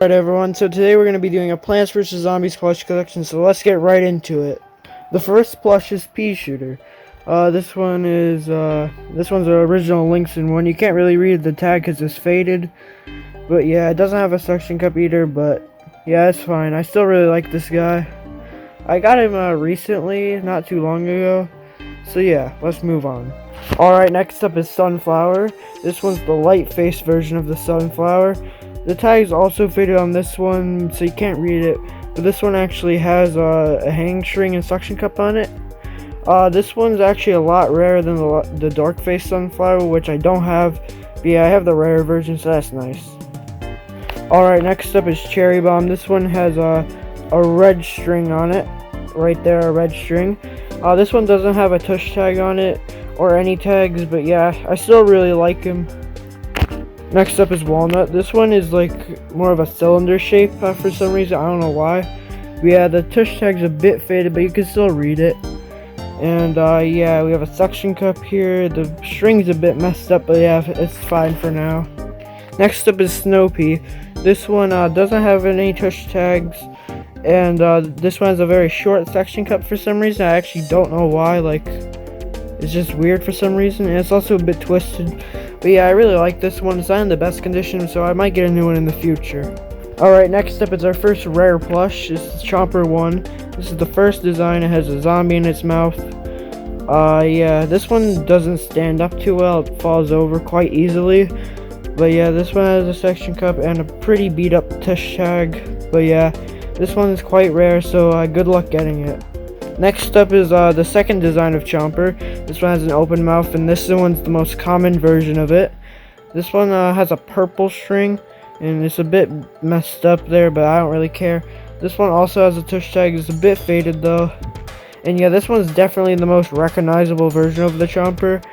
Alright everyone, so today we're going to be doing a Plants vs. Zombies plush collection, so let's get right into it. The first plush is Pea Shooter. This one's the original Lynxen one. You can't really read the tag because it's faded. But yeah, it doesn't have a suction cup either, but yeah, it's fine. I still really like this guy. I got him recently, not too long ago. So yeah, let's move on. Alright, next up is Sunflower. This one's the light face version of the Sunflower. The tag is also faded on this one, so you can't read it. But this one actually has a hang string and suction cup on it. This one's actually a lot rarer than the dark face Sunflower, which I don't have. But yeah, I have the rare version, so that's nice. Alright, next up is Cherry Bomb. This one has a red string on it. Right there, a red string. This one doesn't have a tush tag on it, or any tags, but yeah, I still really like him. Next up is Walnut. This one is like more of a cylinder shape for some reason. I don't know why. But yeah, the tush tag's a bit faded, but you can still read it. And yeah, we have a suction cup here. The string's a bit messed up, but yeah, it's fine for now. Next up is Snow Pea. This one doesn't have any tush tags. And this one has a very short suction cup for some reason. I actually don't know why. Like, it's just weird for some reason. And it's also a bit twisted. But yeah, I really like this one. It's not in the best condition, so I might get a new one in the future. Alright, next up is our first rare plush. This is Chomper 1. This is the first design. It has a zombie in its mouth. Yeah, this one doesn't stand up too well. It falls over quite easily. But yeah, this one has a suction cup and a pretty beat up tush tag. But yeah, this one is quite rare, so good luck getting it. Next up is the second design of Chomper. This one has an open mouth, and this one's the most common version of it. This one has a purple string, and it's a bit messed up there, but I don't really care. This one also has a tush tag. It's a bit faded though. And yeah, this one's definitely the most recognizable version of the Chomper.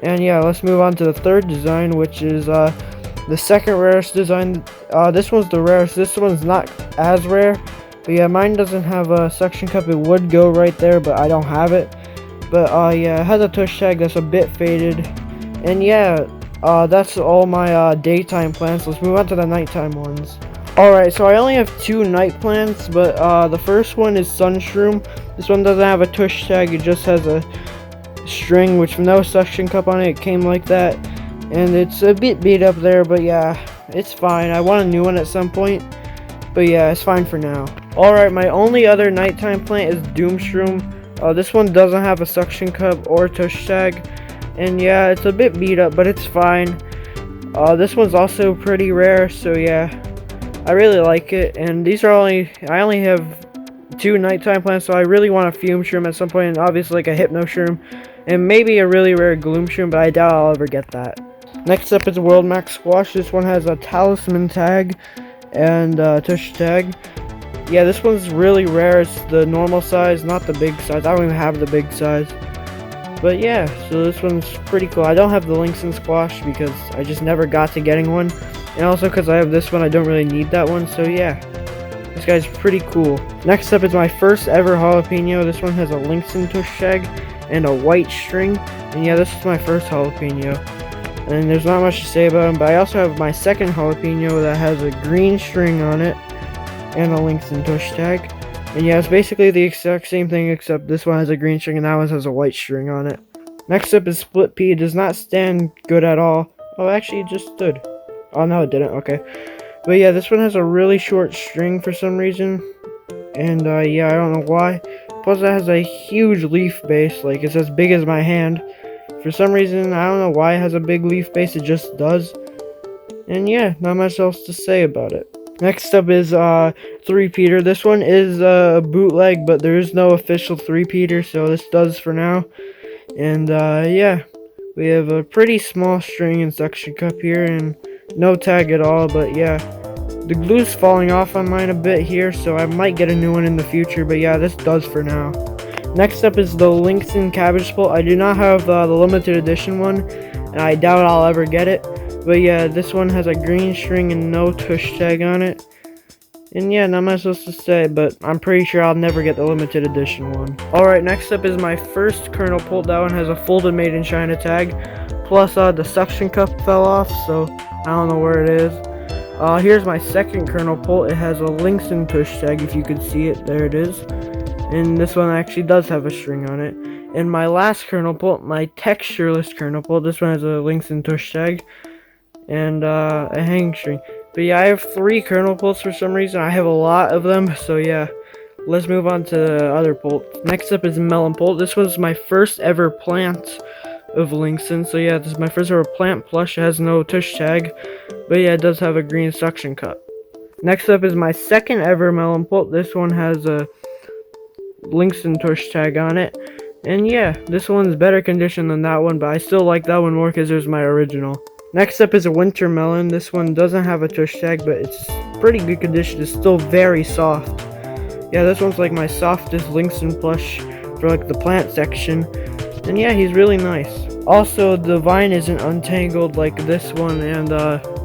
And yeah, let's move on to the third design, which is the second rarest design. This one's the rarest. This one's not as rare. But yeah, mine doesn't have a suction cup. It would go right there, but I don't have it. But yeah, it has a tush tag that's a bit faded. And yeah, that's all my daytime plants. Let's move on to the nighttime ones. Alright, so I only have two night plants, but the first one is Sunshroom. This one doesn't have a tush tag. It just has a string with no suction cup on it. It came like that. And it's a bit beat up there, but yeah, it's fine. I want a new one at some point. But yeah, it's fine for now. Alright, my only other nighttime plant is Doomshroom. This one doesn't have a suction cup or tush tag. And yeah, it's a bit beat up, but it's fine. This one's also pretty rare, so yeah, I really like it. And I only have two nighttime plants, so I really want a Fume Shroom at some point, and obviously like a Hypno Shroom, and maybe a really rare Gloom Shroom, but I doubt I'll ever get that. Next up is World Max Squash. This one has a Talisman tag and tush tag. Yeah, this one's really rare. It's the normal size, not the big size. I don't even have the big size. But yeah, so this one's pretty cool. I don't have the Lynxen Squash because I just never got to getting one. And also because I have this one, I don't really need that one. So yeah, this guy's pretty cool. Next up is my first ever jalapeno. This one has a Lynxen tush tag and a white string. And yeah, this is my first jalapeno. And there's not much to say about him, but I also have my second jalapeno that has a green string on it and a Lynxen tush tag. And yeah, it's basically the exact same thing, except this one has a green string and that one has a white string on it. Next up is Split Pea. It does not stand good at all. Oh, actually it just stood. Oh no, it didn't. Okay. But yeah, this one has a really short string for some reason. And yeah, I don't know why. Plus it has a huge leaf base, like it's as big as my hand. For some reason, I don't know why it has a big leaf base, it just does. And yeah, not much else to say about it. Next up is 3-peater. This one is a bootleg, but there is no official 3-peater, so this does for now. And yeah, we have a pretty small string and suction cup here, and no tag at all, but yeah. The glue's falling off on mine a bit here, so I might get a new one in the future, but yeah, this does for now. Next up is the Lynxen Cabbage Pult. I do not have the limited edition one, and I doubt I'll ever get it. But yeah, this one has a green string and no tush tag on it. And yeah, not much else to say, but I'm pretty sure I'll never get the limited edition one. Alright, next up is my first Kernel Pult. That one has a folded Made in China tag. Plus, the suction cup fell off, so I don't know where it is. Here's my second kernel pult. It has a Linkson tush tag, if you could see it. There it is. And this one actually does have a string on it. And my last kernel pult, my textureless kernel pult, this one has a Linkson tush tag and a hanging string. But yeah, I have 3 kernel pults for some reason. I have a lot of them, so yeah. Let's move on to the other pult. Next up is melon pult. This was my first ever plant of Linkson. So yeah, this is my first ever plant plush. It has no tush tag, but yeah, it does have a green suction cup. Next up is my second ever melon pult. This one has a Linkson tush tag on it. And yeah, this one's better condition than that one, but I still like that one more because there's my original. Next up is a winter melon. This one doesn't have a tush tag, but it's pretty good condition. It's still very soft. Yeah, this one's like my softest Linkson plush for like the plant section. And yeah, he's really nice. Also, the vine isn't untangled like this one and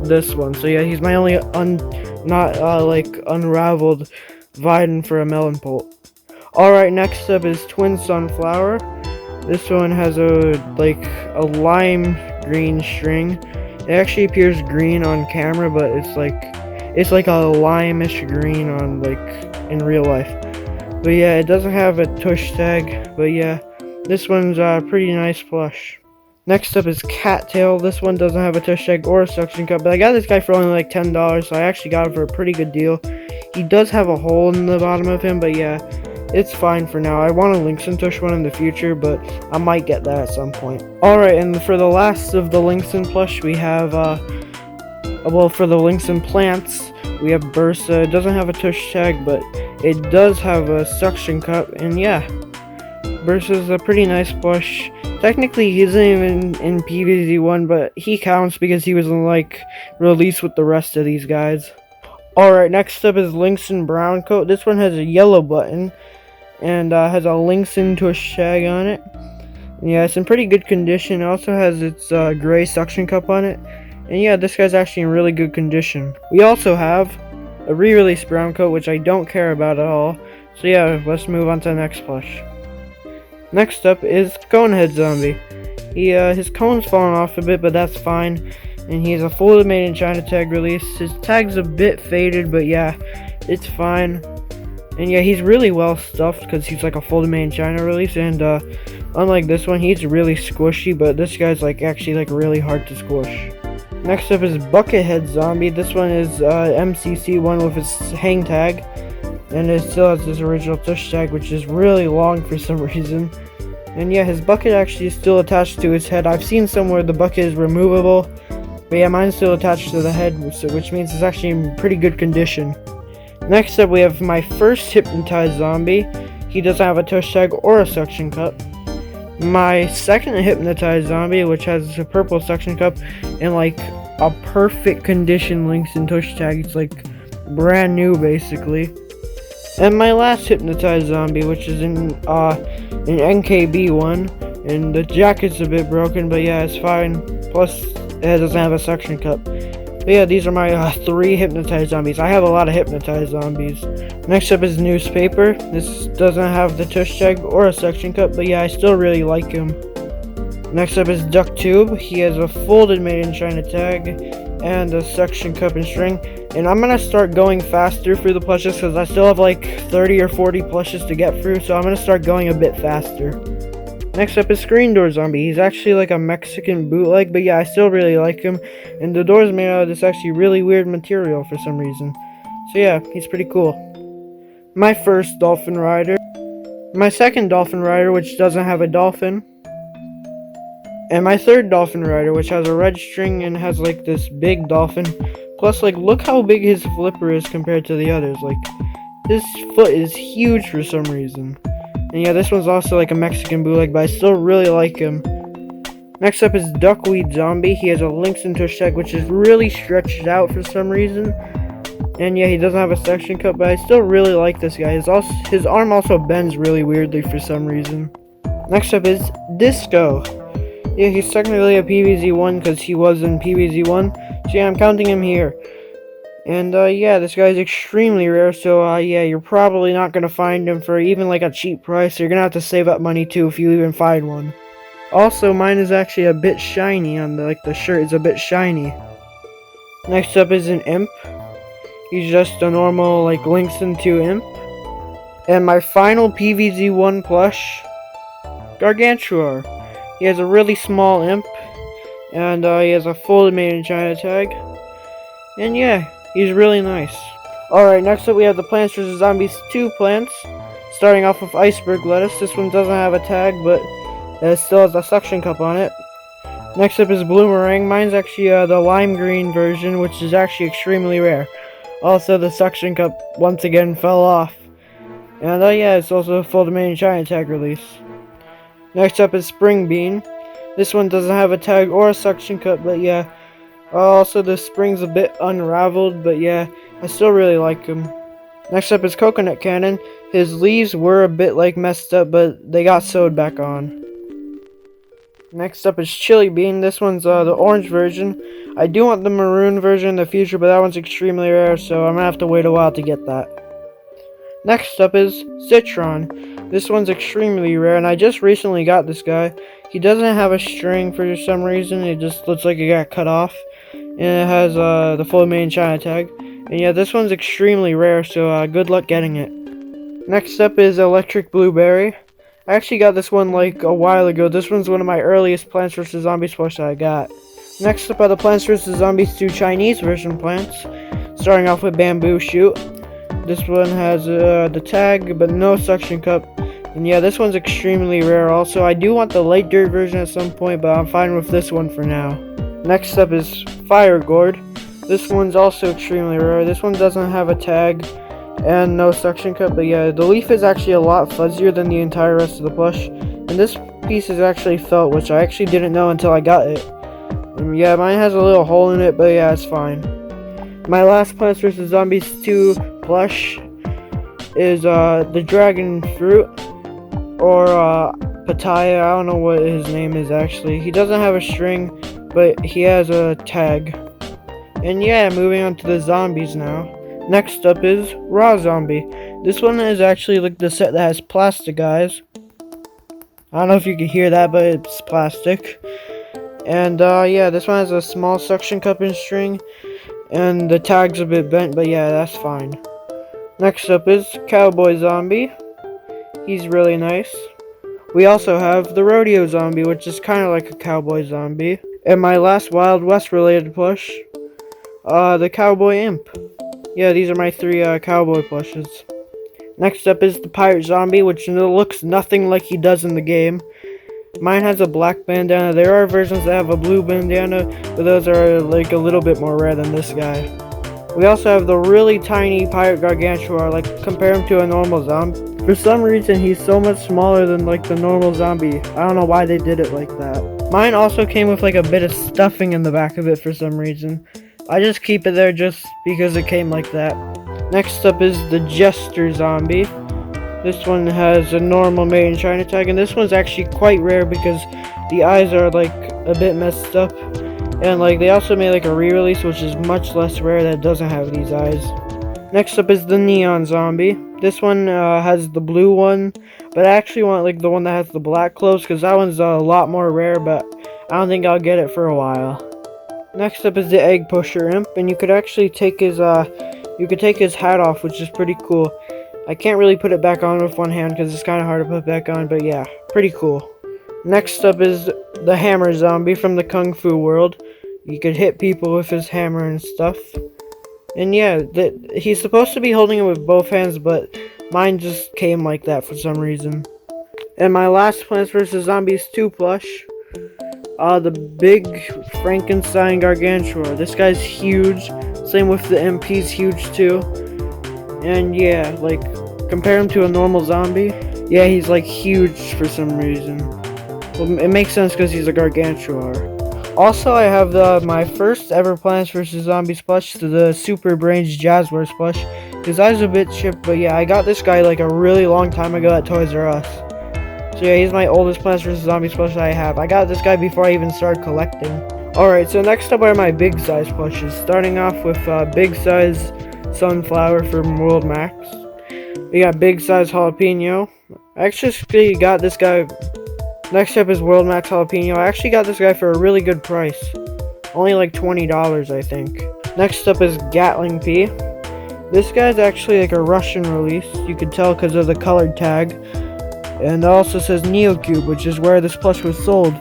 this one. So yeah, he's my only like unraveled vine for a melon pult. Alright, next up is twin sunflower. This one has a lime green string. It actually appears green on camera, but it's like a lime-ish green on in real life. But yeah, it doesn't have a tush tag, but yeah, this one's a pretty nice plush. Next up is cattail. This one doesn't have a tush tag or a suction cup, but I got this guy for only like $10, so I actually got it for a pretty good deal. He does have a hole in the bottom of him, but yeah, it's fine for now. I want a Linkson tush one in the future, but I might get that at some point. Alright, and for the last of the Linkson plush, we have, for the Linkson plants, we have Bursa. It doesn't have a tush tag, but it does have a suction cup, and yeah, Bursa's a pretty nice plush. Technically, he isn't even in PVZ1, but he counts because he was released with the rest of these guys. Alright, next up is Linkson brown coat. This one has a yellow button and has a Linkson tush tag on it. And yeah, it's in pretty good condition. It also has its gray suction cup on it. And yeah, this guy's actually in really good condition. We also have a re-release brown coat, which I don't care about at all. So yeah, let's move on to the next plush. Next up is Conehead Zombie. His cone's fallen off a bit, but that's fine. And he has a folded made in China tag release. His tag's a bit faded, but yeah, it's fine. And yeah, he's really well stuffed because he's like a folded made in China release. And unlike this one, he's really squishy, but this guy's actually really hard to squish. Next up is Buckethead Zombie. This one is MCC one with its hang tag. And it still has this original tush tag, which is really long for some reason. And yeah, his bucket actually is still attached to his head. I've seen somewhere the bucket is removable, but yeah, mine's still attached to the head, which means it's actually in pretty good condition. Next up, we have my first hypnotized zombie. He doesn't have a tush tag or a suction cup. My second hypnotized zombie, which has a purple suction cup and a perfect condition Linkson tush tag. It's brand new basically. And my last hypnotized zombie, which is in an NKB one, and the jacket's a bit broken, but yeah, it's fine. Plus, it doesn't have a suction cup. But yeah, these are my 3 hypnotized zombies. I have a lot of hypnotized zombies. Next up is Newspaper. This doesn't have the tush tag or a suction cup, but yeah, I still really like him. Next up is Duck Tube. He has a folded made in China tag and a suction cup and string. And I'm gonna start going faster through the plushes because I still have 30 or 40 plushes to get through, so I'm gonna start going a bit faster. Next up is Screen Door Zombie. He's actually a Mexican bootleg, but yeah, I still really like him. And the door's made out of this actually really weird material for some reason. So yeah, he's pretty cool. My first Dolphin Rider. My second Dolphin Rider, which doesn't have a dolphin. And my third Dolphin Rider, which has a red string and has this big dolphin. Plus, look how big his flipper is compared to the others. His foot is huge for some reason. And yeah, this one's also a Mexican bootleg, but I still really like him. Next up is Duckweed Zombie. He has a Linkson tush tag, which is really stretched out for some reason. And yeah, he doesn't have a suction cup, but I still really like this guy. His arm also bends really weirdly for some reason. Next up is Disco. Yeah, he's technically a PVZ1 because he was in PVZ1. So yeah, I'm counting him here. And yeah, this guy's extremely rare, so yeah, you're probably not gonna find him for even a cheap price. You're gonna have to save up money too if you even find one. Also, mine is actually a bit shiny on the shirt is a bit shiny. Next up is an imp. He's just a normal, like, links into imp. And my final PVZ1 plush, Gargantuar. He has a really small imp, and he has a folded made in China tag. And yeah, he's really nice. Alright, next up we have the Plants vs. Zombies 2 plants. Starting off with iceberg lettuce. This one doesn't have a tag, but it still has a suction cup on it. Next up is Bloomerang. Mine's actually the lime green version, which is actually extremely rare. Also, the suction cup once again fell off. And yeah, it's also a folded made in China tag release. Next up is Spring Bean. This one doesn't have a tag or a suction cup, but yeah. Also, the spring's a bit unraveled, but yeah, I still really like him. Next up is Coconut Cannon. His leaves were a bit like messed up, but they got sewed back on. Next up is Chili Bean. This one's the orange version. I do want the maroon version in the future, but that one's extremely rare, so I'm gonna have to wait a while to get that. Next up is Citron. This one's extremely rare, and I just recently got this guy. He doesn't have a string for some reason. It just looks like it got cut off. And it has the full made in China tag. And yeah, this one's extremely rare, so good luck getting it. Next up is Electric Blueberry. I actually got this one like a while ago. This one's one of my earliest Plants vs. Zombies plush that I got. Next up are the Plants vs. Zombies 2 Chinese version plants. Starting off with Bamboo Shoot. This one has the tag, but no suction cup. And yeah, this one's extremely rare also. I do want the light dirt version at some point, but I'm fine with this one for now. Next up is Fire Gourd. This one's also extremely rare. This one doesn't have a tag and no suction cup, but yeah, the leaf is actually a lot fuzzier than the entire rest of the plush. And this piece is actually felt, which I actually didn't know until I got it. And yeah, mine has a little hole in it, but yeah, it's fine. My last Plants vs. Zombies 2 plush is the Dragon Fruit, or Pataya. I don't know what his name is actually. He doesn't have a string, but he has a tag. And yeah, moving on to the zombies now. Next up is Raw Zombie. This one is actually like the set that has plastic eyes. I don't know if you can hear that, but it's plastic. And yeah, this one has a small suction cup and string. And the tag's a bit bent, but yeah, that's fine. Next up is Cowboy Zombie. He's really nice. We also have the Rodeo Zombie, which is kind of like a cowboy zombie. And my last Wild West related plush, the Cowboy Imp. Yeah, these are my 3 cowboy plushes. Next up is the Pirate Zombie, which looks nothing like he does in the game. Mine has a black bandana. There are versions that have a blue bandana, but those are like a little bit more rare than this guy. We also have the really tiny Pirate Gargantuar. Like, compare him to a normal zombie. For some reason, he's so much smaller than like the normal zombie. I don't know why they did it like that. Mine also came with like a bit of stuffing in the back of it for some reason. I just keep it there just because it came like that. Next up is the Jester Zombie. This one has a normal made in China tag, and this one's actually quite rare because the eyes are like a bit messed up. And like they also made like a re-release, which is much less rare, that doesn't have these eyes. Next up is the Neon Zombie. This one has the blue one, but I actually want like the one that has the black clothes because that one's a lot more rare, but I don't think I'll get it for a while. Next up is the Egg Pusher Imp, and you could actually take his hat off, which is pretty cool. I can't really put it back on with one hand because it's kind of hard to put back on, but yeah, pretty cool. Next up is the Hammer Zombie from the Kung Fu world. You could hit people with his hammer and stuff. And yeah, he's supposed to be holding it with both hands, but mine just came like that for some reason. And my last Plants vs. Zombies 2 plush, the big Frankenstein Gargantuar. This guy's huge. Same with the imp, he's huge too. And yeah, like, compare him to a normal zombie. Yeah, he's like huge for some reason. Well, it makes sense because he's a Gargantuar. Also, I have my first ever Plants vs. Zombies plush, the Super Brains Jazzwares plush. His eyes are a bit chipped, but yeah, I got this guy like a really long time ago at Toys R Us. So yeah, he's my oldest Plants vs. Zombies plush that I have. I got this guy before I even started collecting. Alright, so next up are my big size plushes. Starting off with big size Sunflower from World Max. We got big size Jalapeno. I actually got this guy. Next up is World Max Jalapeno. I actually got this guy for a really good price. Only like $20, I think. Next up is Gatling P. This guy's actually like a Russian release. You can tell because of the colored tag. And it also says Neocube, which is where this plush was sold.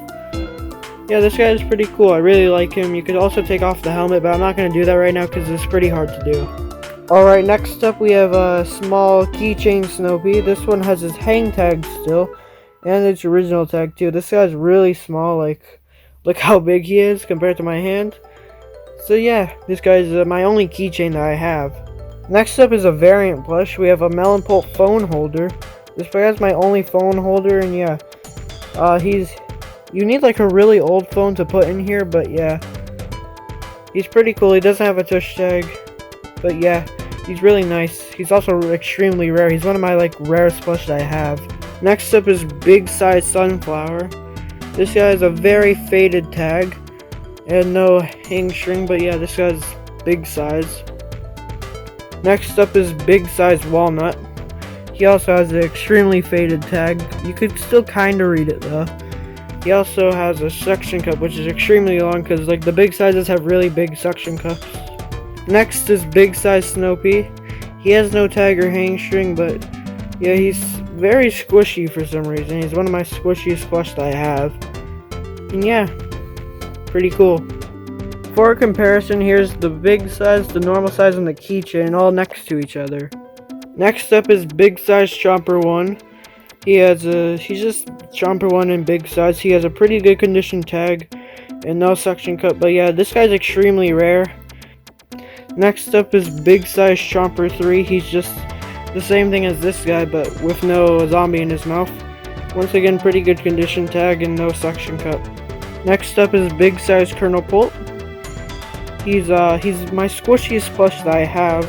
Yeah, this guy is pretty cool. I really like him. You could also take off the helmet, but I'm not going to do that right now because it's pretty hard to do. Alright, next up we have a small keychain Snoopy. This one has his hang tag still, and its original tag too. This guy's really small, like, look how big he is compared to my hand. So yeah, this guy's my only keychain that I have. Next up is a variant plush. We have a Melon Pulp phone holder. This guy's my only phone holder, and yeah, you need like a really old phone to put in here, but yeah, he's pretty cool. He doesn't have a touch tag, but yeah, he's really nice. He's also extremely rare. He's one of my like rarest plush that I have. Next up is Big Size Sunflower. This guy has a very faded tag and no hang string, but yeah, this guy's big size. Next up is Big Size Walnut. He also has an extremely faded tag. You could still kind of read it though. He also has a suction cup, which is extremely long because like the big sizes have really big suction cups. Next is Big Size Snoopy. He has no tag or hang string, but yeah, he's very squishy for some reason. He's one of my squishiest plush that I have. And yeah, pretty cool. For comparison, here's the big size, the normal size, and the keychain all next to each other. Next up is Big Size Chomper 1. He's just Chomper 1 in big size. He has a pretty good condition tag and no suction cup, but yeah, this guy's extremely rare. Next up is Big Size Chomper 3. He's just the same thing as this guy, but with no zombie in his mouth. Once again, pretty good condition tag and no suction cup. Next up is Big Size Colonel Pulp. He's my squishiest plush that I have.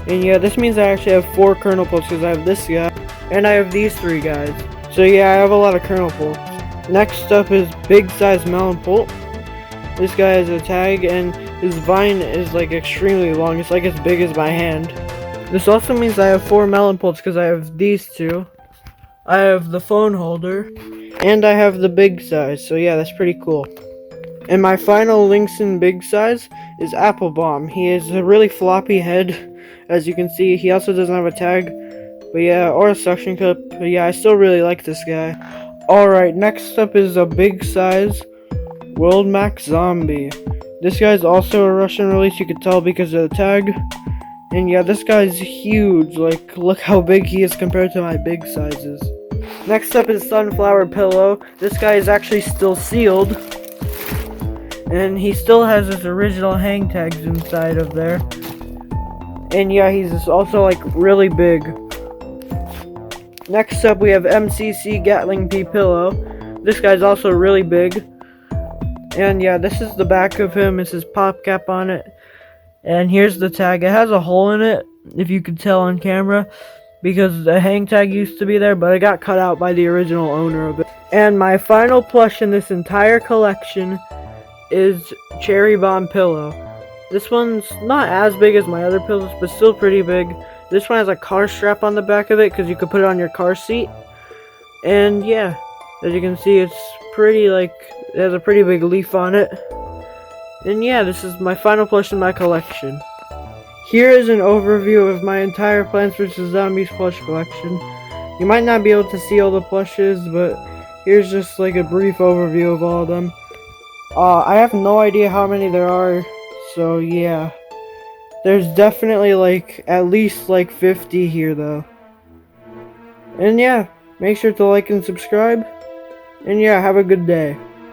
And yeah, this means I actually have 4 Colonel Pulps because I have this guy, and I have these 3 guys. So yeah, I have a lot of Colonel Pulps. Next up is Big Size Melon Pulp. This guy has a tag, and his vine is like extremely long. It's like as big as my hand. This also means I have 4 Melon Pulps because I have these 2. I have the phone holder, and I have the big size. So yeah, that's pretty cool. And my final links in big size is Apple Bomb. He has a really floppy head. As you can see, he also doesn't have a tag, but yeah, or a suction cup. But yeah, I still really like this guy. Alright, next up is a big size World Max Zombie. This guy's also a Russian release, you could tell because of the tag. And yeah, this guy's huge. Like, look how big he is compared to my big sizes. Next up is Sunflower Pillow. This guy is actually still sealed, and he still has his original hang tags inside of there. And yeah, he's also like really big. Next up we have MCC Gatling P Pillow. This guy's also really big. And yeah, this is the back of him. It's his pop cap on it. And here's the tag. It has a hole in it, if you could tell on camera, because the hang tag used to be there, but it got cut out by the original owner of it. And my final plush in this entire collection is Cherry Bomb Pillow. This one's not as big as my other pillows, but still pretty big. This one has a car strap on the back of it, because you could put it on your car seat. And yeah, as you can see, it's pretty, like, it has a pretty big leaf on it. And yeah, this is my final plush in my collection. Here is an overview of my entire Plants vs. Zombies plush collection. You might not be able to see all the plushes, but here's just like a brief overview of all of them. I have no idea how many there are. So yeah, there's definitely like at least like 50 here though. And yeah, make sure to like and subscribe. And yeah, have a good day.